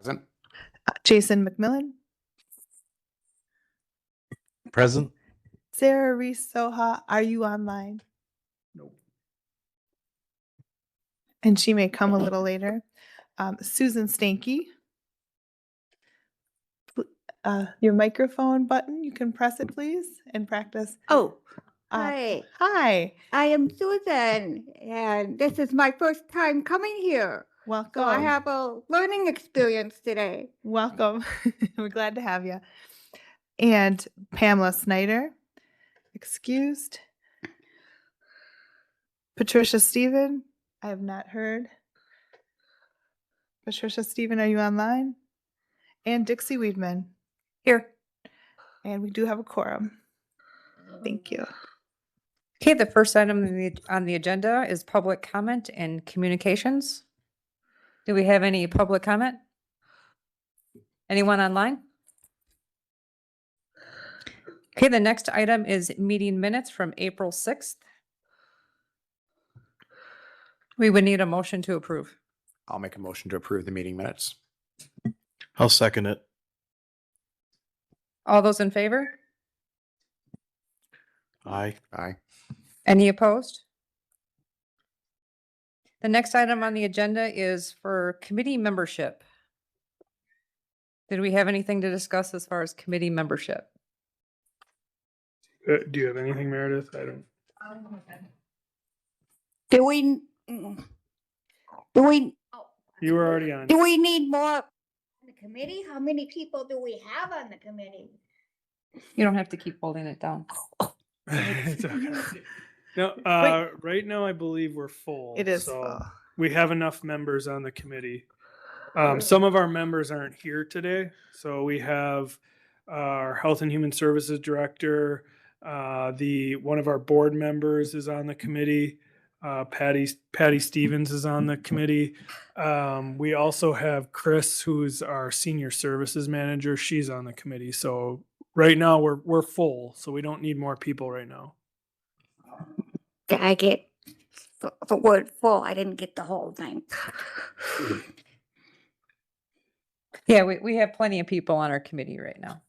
Present. Jason McMillan, Present. Sarah Reese Soha, are you online? Nope. And she may come a little later. Susan Stanky. Your microphone button, you can press it please and practice. Oh, Uh, hi. Hi, I am Susan, and this is my first time coming here. welcome. So I have a learning experience today. Welcome. We're glad to have you. And Pamela Snyder, excused. Patricia Stephen, I have not heard. Patricia Stephen, are you online? And Dixie Weedman. Here. And we do have a quorum. Thank you. Okay, the first item on the agenda is public comment and communications. Do we have any public comment? Anyone online? Okay, the next item is meeting minutes from April 6th. We would need a motion to approve. I'll make a motion to approve the meeting minutes. I'll second it. All those in favor? Aye. Aye. Any opposed? The next item on the agenda is for committee membership. Did we have anything to discuss as far as committee membership? Do you have anything, Meredith? I don't. Do we, You were already on. do we need more on the committee? How many people do we have on the committee? You don't have to keep holding it down. It's okay. No, right now I believe we're full. It is so full. we have enough members on the committee. Some of our members aren't here today, so we have our Health and Human Services Director. One of our board members is on the committee. Patty Stevens is on the committee. We also have Chris, who's our Senior Services Manager. She's on the committee. So right now we're full, so we don't need more people right now. Did I get the word full? I didn't get the whole thing. Yeah, we have plenty of people on our committee right now.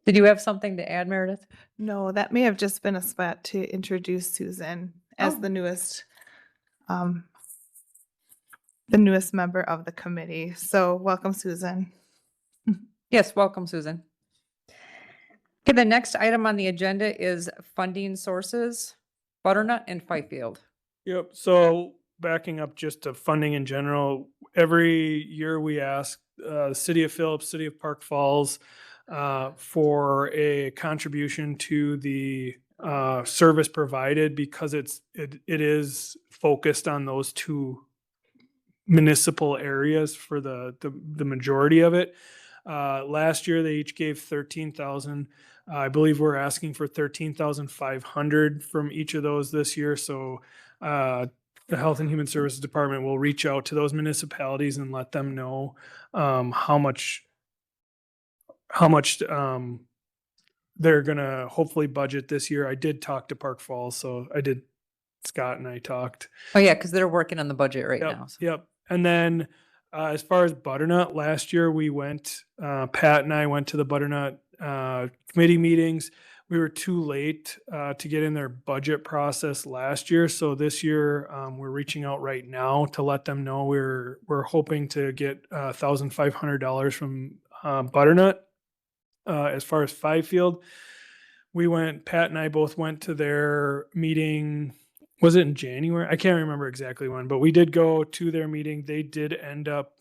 Did you have something to add, Meredith? No, that may have just been a spot to introduce Susan as Oh. the newest member of the committee. So welcome, Susan. Yes, welcome, Susan. Okay, the next item on the agenda is funding sources, Butternut and Fifield. Yep. So backing up just to funding in general, every year we ask the City of Phillips, City of Park Falls for a contribution to the service provided because it is focused on those two municipal areas for the majority of it. Last year they each gave 13,000. I believe we're asking for 13,500 from each of those this year. So the Health and Human Services Department will reach out to those municipalities and let them know how much they're gonna hopefully budget this year. I did talk to Park Falls, so Scott and I talked. Oh yeah, because they're working on the budget right Yep, now. So. Yep. And then as far as Butternut, last year we went, Pat and I went to the Butternut committee meetings. We were too late to get in their budget process last year. So this year we're reaching out right now to let them know we're hoping to get $1,500 from Butternut. As far as Fifield, Pat and I both went to their meeting. Was it in January? I can't remember exactly when, but we did go to their meeting. They did end up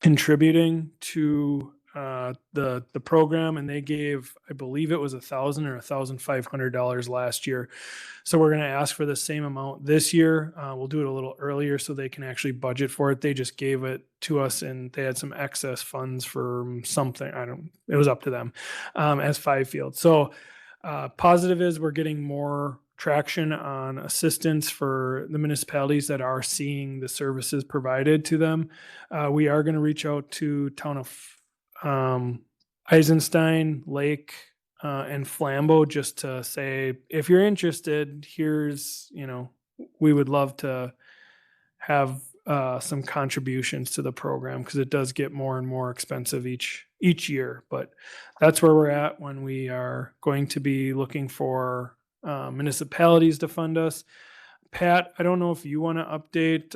contributing to the program, and they gave, I believe it was $1,000 or $1,500 last year. So we're going to ask for the same amount this year. We'll do it a little earlier so they can actually budget for it. They just gave it to us, and they had some excess funds for something. It was up to them as Fifield. So positive is we're getting more traction on assistance for the municipalities that are seeing the services provided to them. We are going to reach out to town of Eisenstein, Lake, and Flambeau just to say, if you're interested, we would love to have some contributions to the program because it does get more and more expensive each year. But that's where we're at when we are going to be looking for municipalities to fund us. Pat, I don't know if you want to update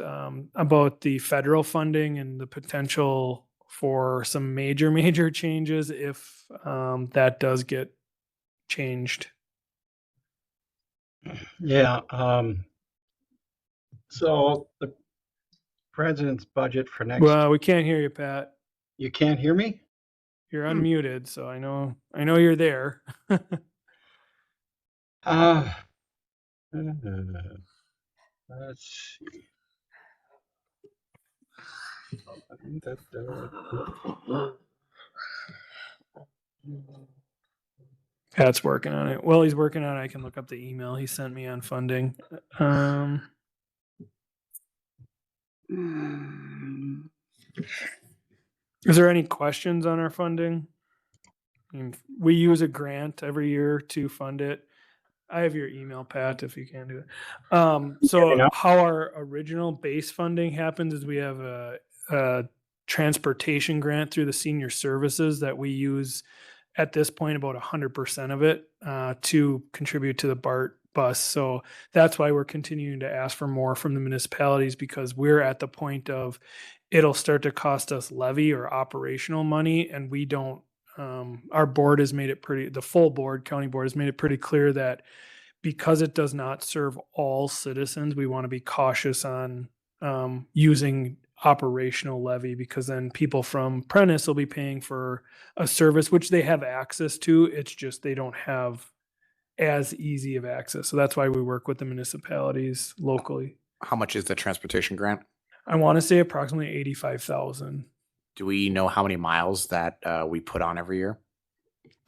about the federal funding and the potential for some major changes if that does get changed. Yeah, so the president's budget for next, Well, we can't hear you, Pat. you can't hear me? You're unmuted, so I know you're there. Uh, let's see. Pat's working on it. Well, he's working on it. I can look up the email he sent me on funding. Is there any questions on our funding? I mean, we use a grant every year to fund it. I have your email, Pat, if you can do it. So now? how our original base funding happens is we have a transportation grant through the senior services that we use at this point about 100% of it to contribute to the BART bus. So that's why we're continuing to ask for more from the municipalities, because we're at the point of it'll start to cost us levy or operational money, and we don't. Our board has made it the full board, county board has made it pretty clear that because it does not serve all citizens, we want to be cautious on using operational levy, because then people from Prentice will be paying for a service which they have access to. It's just they don't have as easy of access. So that's why we work with the municipalities locally. How much is the transportation grant? I want to say approximately 85,000. Do we know how many miles that we put on every year?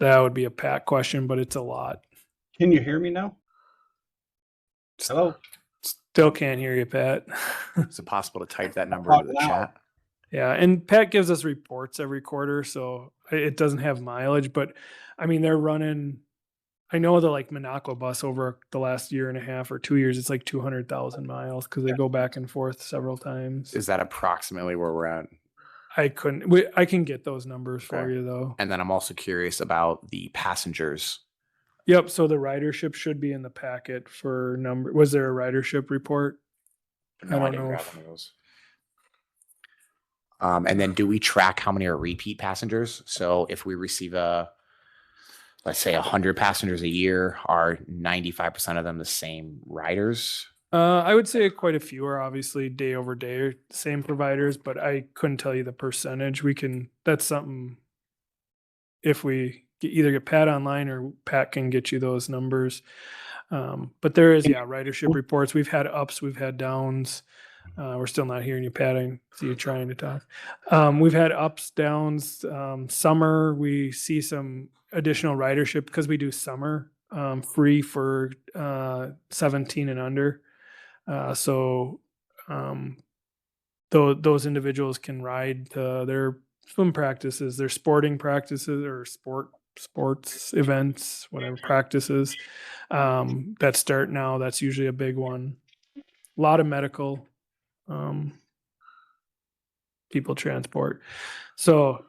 That would be a Pat question, but it's a lot. Can you hear me now? Hello? Still can't hear you, Pat. Is it possible to type that number into the Now. chat? Yeah, and Pat gives us reports every quarter, so it doesn't have mileage, but I mean, they're running, I know the like Monaco bus over the last year and a half or 2 years, it's like 200,000 miles because they go back and forth several times. Is that approximately where we're at? I can get those numbers for Okay. you though. And then I'm also curious about the passengers. Yep, so the ridership should be in the packet for number. Was there a ridership report? No, I don't didn't know grab if- one of those. And then do we track how many are repeat passengers? So if we receive let's say 100 passengers a year, are 95% of them the same riders? I would say quite a few are obviously day over day, same providers, but I couldn't tell you the percentage. That's something, if we either get Pat online or Pat can get you those numbers. But there is, ridership reports. We've had ups, we've had downs. We're still not hearing you, Pat. I see you trying to talk. We've had ups, downs. Summer, we see some additional ridership because we do summer free for 17 and under. So those individuals can ride their swim practices, their sporting practices, or sports events, whatever practices that start now. That's usually a big one. A lot of medical people transport. So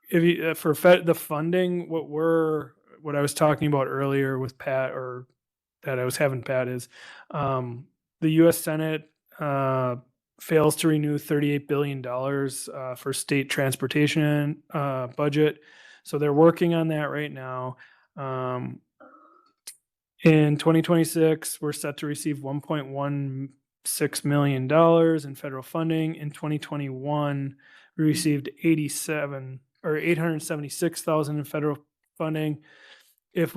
if you for the funding, what I was talking about earlier with Pat, or that I was having Pat, is the U.S. Senate fails to renew $38 billion for state transportation budget. So they're working on that right now. In 2026, we're set to receive $1.16 million in federal funding. In 2021, we received 876,000 in federal funding. If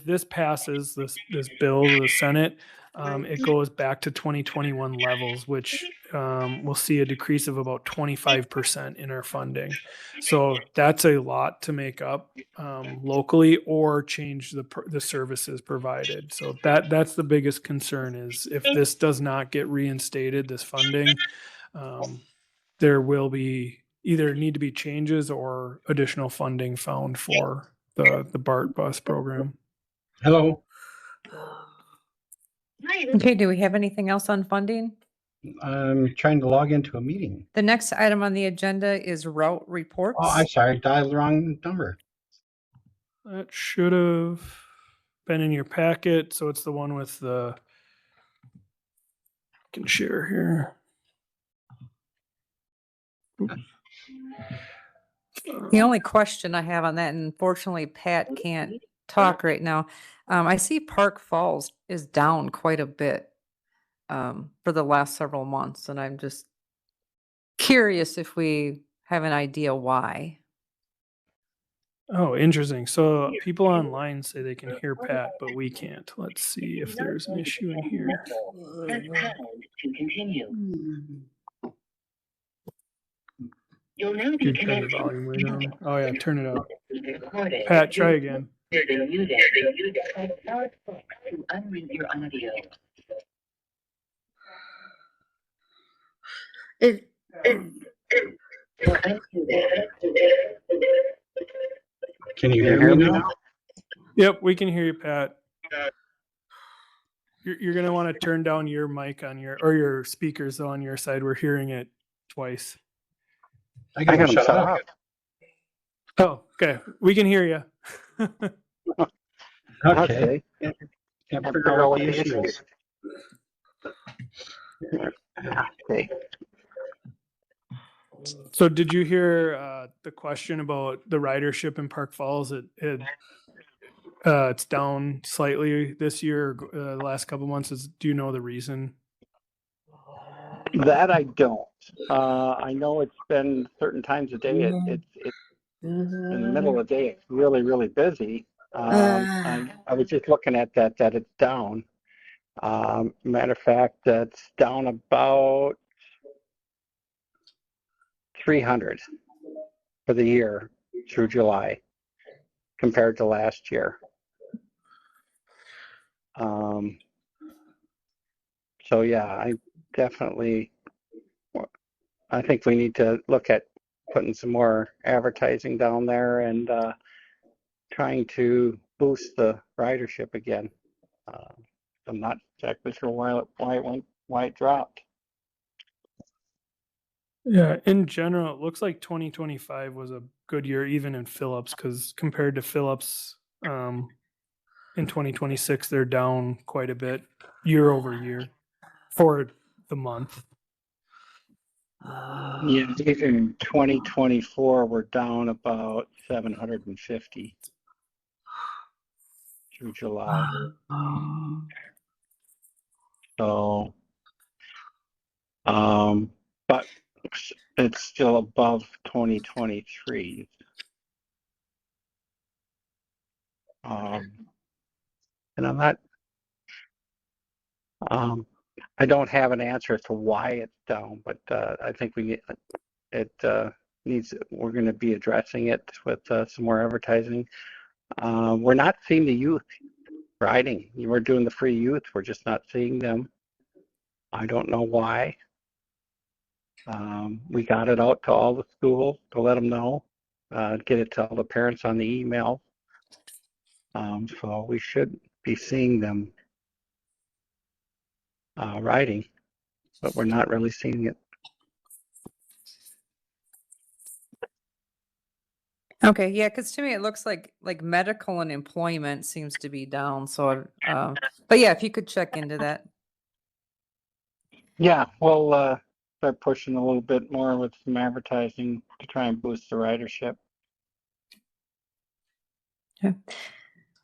this passes, this bill to the Senate, it goes back to 2021 levels, which we'll see a decrease of about 25% in our funding. So that's a lot to make up locally or change the services provided. So that's the biggest concern, is if this does not get reinstated, this funding, there will be either need to be changes or additional funding found for the BART bus program. Hello? Okay, do we have anything else on funding? I'm trying to log into a meeting. The next item on the agenda is route reports. Oh, I'm sorry, dialed the wrong number. That should have been in your packet. So it's the one with the, I can share here. The only question I have on that, and unfortunately Pat can't talk right now. I see Park Falls is down quite a bit for the last several months, and I'm just curious if we have an idea why. Oh, interesting. So people online say they can hear Pat, but we can't. Let's see if there's an issue in here. To continue. You'll now be Dude, turn the connected. volume way down. Oh yeah, turn it up. Recorded. Pat, try again. Muted. Press star six to unmute your audio. Can you hear me now? Yep, we can hear you, Pat. You're gonna want to turn down your mic on your speakers on your side. We're hearing it twice. I gotta shut up. Oh, okay. We can hear you. Okay. Can't figure out what the issue is. Okay. So did you hear the question about the ridership in Park Falls? It's down slightly this year, the last couple months. Do you know the reason? That I don't. I know it's been certain times of day. It's in the middle of the day. It's really, really busy. I was just looking at that it's down. Matter of fact, that's down about 300 for the year through July compared to last year. So yeah, I think we need to look at putting some more advertising down there and trying to boost the ridership again. I'm not exactly sure why it dropped. Yeah, in general, it looks like 2025 was a good year, even in Phillips, because compared to Phillips, in 2026, they're down quite a bit year over year for the month. Yeah, even 2024, we're down about 750 through July. So, but it's still above 2023. And I'm not, I don't have an answer as to why it's down, but I think we're going to be addressing it with some more advertising. We're not seeing the youth riding. We're doing the free youth. We're just not seeing them. I don't know why. We got it out to all the schools to let them know, get it to all the parents on the email. So we should be seeing them riding, but we're not really seeing it. Okay, yeah, because to me it looks like medical and employment seems to be down. So, but yeah, if you could check into that. Yeah, we'll start pushing a little bit more with some advertising to try and boost the ridership. Yeah.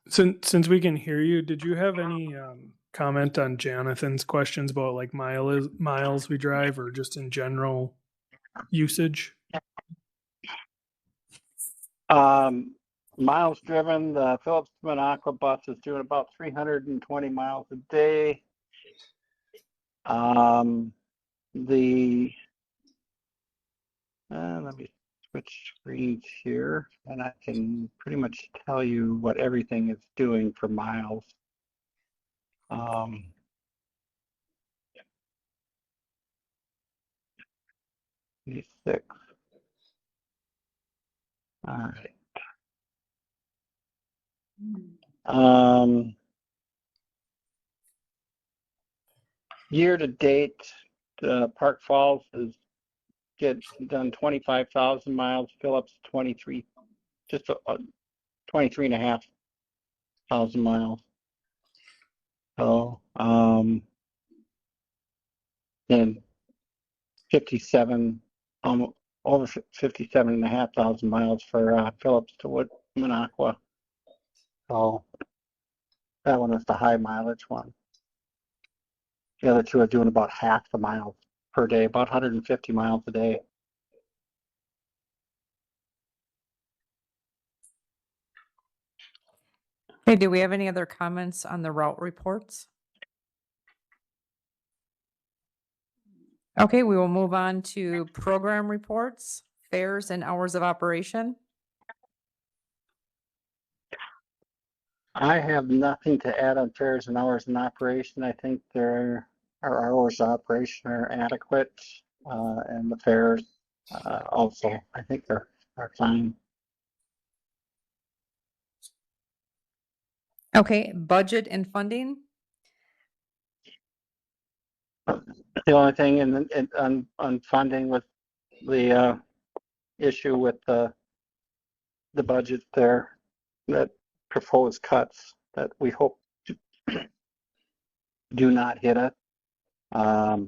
Since we can hear you, did you have any comment on Jonathan's questions about like miles we drive or just in general usage? Miles driven, the Phillips Aqua bus is doing about 320 miles a day. Let me switch screens here, and I can pretty much tell you what everything is doing for miles. 6. All right. Year to date, Park Falls is get done 25,000 miles. Phillips 23, just 23,500 miles. So, and 57, over 57,500 miles for Phillips to Wood Minocqua. So that one is the high mileage one. The other two are doing about half the miles per day, about 150 miles a day. Okay, do we have any other comments on the route reports? Okay, we will move on to program reports, fares and hours of operation. I have nothing to add on fares and hours in operation. I think our hours of operation are adequate, and the fares also, I think are fine. Okay, budget and funding. The only thing on funding with the issue with the budget there, that proposed cuts that we hope do not hit it. I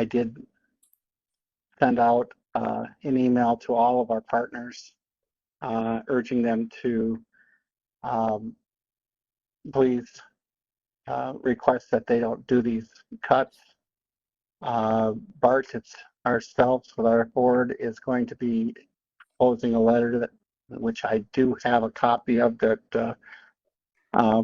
did send out an email to all of our partners urging them to please request that they don't do these cuts. Bart, ourselves with our board is going to be posing a letter that, which I do have a copy of, that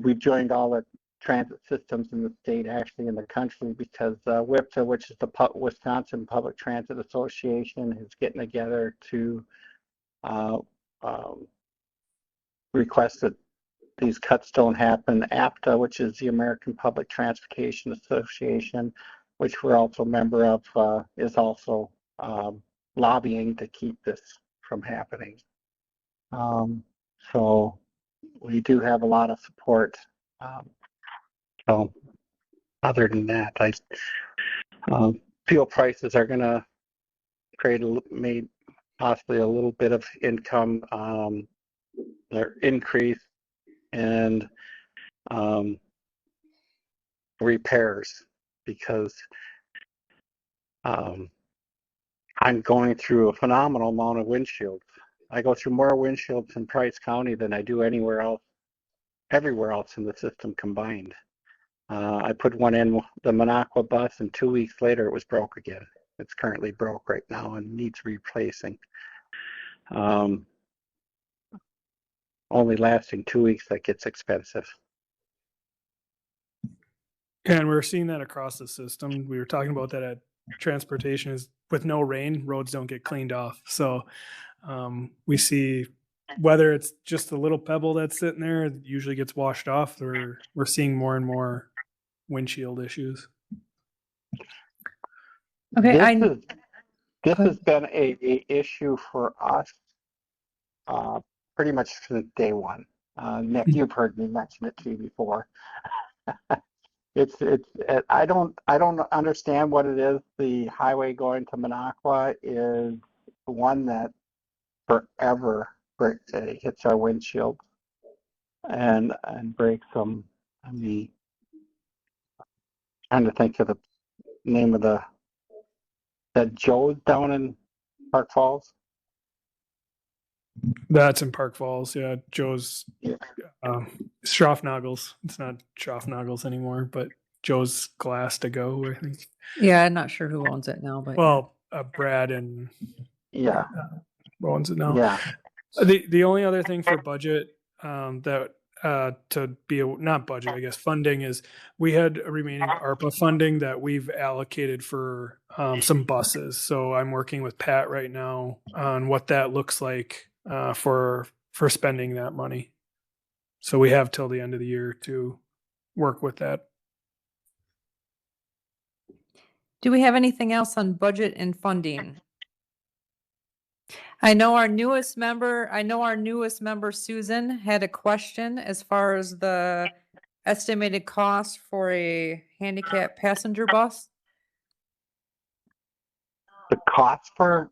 we've joined all the transit systems in the state, actually in the country, because WIPTA, which is the Wisconsin Public Transit Association, is getting together to request that these cuts don't happen. APTA, which is the American Public Transportation Association, which we're also a member of, is also lobbying to keep this from happening. So we do have a lot of support. So other than that, fuel prices are going to create possibly a little bit of income increase, and repairs, because I'm going through a phenomenal amount of windshields. I go through more windshields in Price County than I do everywhere else in the system combined. I put one in the Minocqua bus, and 2 weeks later it was broke again. It's currently broke right now and needs replacing. Only lasting 2 weeks, that gets expensive. And we're seeing that across the system. We were talking about that at transportation, is with no rain, roads don't get cleaned off. So we see, whether it's just a little pebble that's sitting there, it usually gets washed off, or we're seeing more and more windshield issues. Okay, This has been a issue for us pretty much since day one. Nick, you've heard me mention it to you before. I don't understand what it is. The highway going to Minocqua is one that forever hits our windshield and breaks them. I mean, trying to think of the name of that Joe's down in Park Falls. That's in Park Falls. Yeah. Joe's Yeah. Schaffnagel's. It's not Schaffnagel's anymore, but Joe's Glass to Go, I think. yeah, I'm not sure who owns it now, but Well, Brad and Yeah. owns it now. Yeah. The only other thing for budget that to be not budget, I guess funding, is we had a remaining ARPA funding that we've allocated for some buses. So I'm working with Pat right now on what that looks like for spending that money. So we have till the end of the year to work with that. do we have anything else on budget and funding? I know our newest member, Susan, had a question as far as the estimated cost for a handicap passenger bus. The cost for,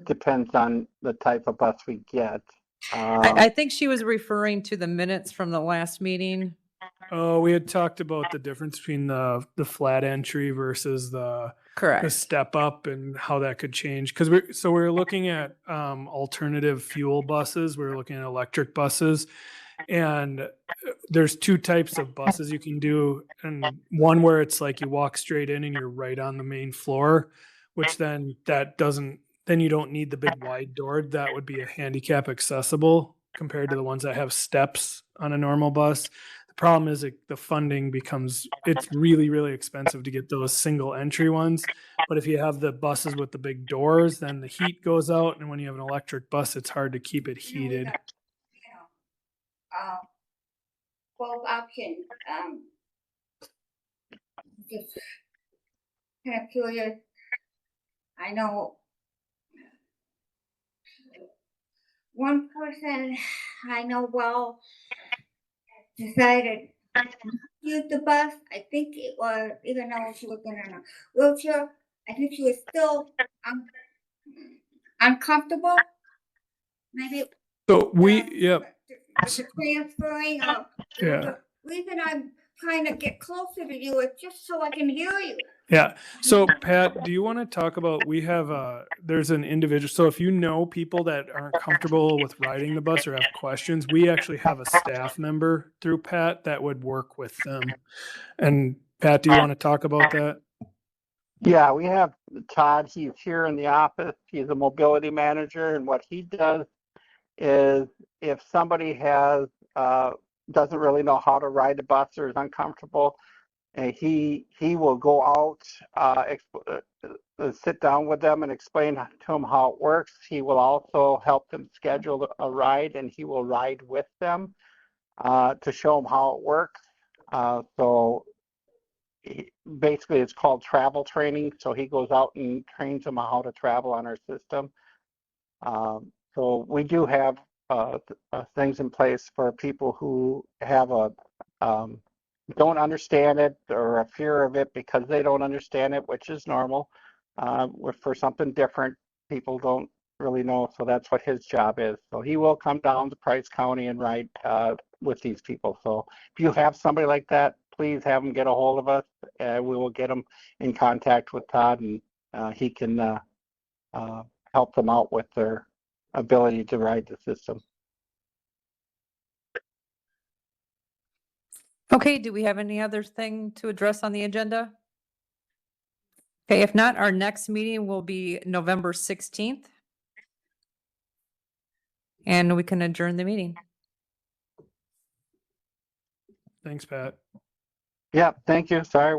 depends on the type of bus we get. I think she was referring to the minutes from the last meeting. Oh, we had talked about the difference between the flat entry versus the Correct. step up and how that could change. Because we're looking at alternative fuel buses. We're looking at electric buses, and there's two types of buses you can do, and one where it's like you walk straight in and you're right on the main floor, which then then you don't need the big wide door. That would be a handicap accessible compared to the ones that have steps on a normal bus. The problem is the funding it's really, really expensive to get those single entry ones. But if you have the buses with the big doors, then the heat goes out. And when you have an electric bus, it's hard to keep it heated. Both options. Just kind of curious. I know one person I know well decided to use the bus. I think it was, even though she was in a wheelchair, I think she was still uncomfortable. Maybe So the transferring of Yeah. the reason I'm trying to get closer to you is just so I can hear you. Yeah. So Pat, do you want to talk about, there's an individual. So if you know people that aren't comfortable with riding the bus or have questions, we actually have a staff member through Pat that would work with them. And Pat, do you want to talk about that? Yeah, we have Todd. He's here in the office. He's a mobility manager, and what he does is if somebody doesn't really know how to ride the bus or is uncomfortable, he will go out, sit down with them and explain to them how it works. He will also help them schedule a ride, and he will ride with them to show them how it works. Basically, it's called travel training. So he goes out and trains them how to travel on our system. So we do have things in place for people who have don't understand it or a fear of it because they don't understand it, which is normal. For something different, people don't really know. So that's what his job is. So he will come down to Price County and ride with these people. So if you have somebody like that, please have them get a hold of us. We will get them in contact with Todd, and he can help them out with their ability to ride the system. Okay, do we have any other thing to address on the agenda? Okay, if not, our next meeting will be November 16th. And we can adjourn the meeting. Thanks, Pat. Yeah, thank you. Sorry,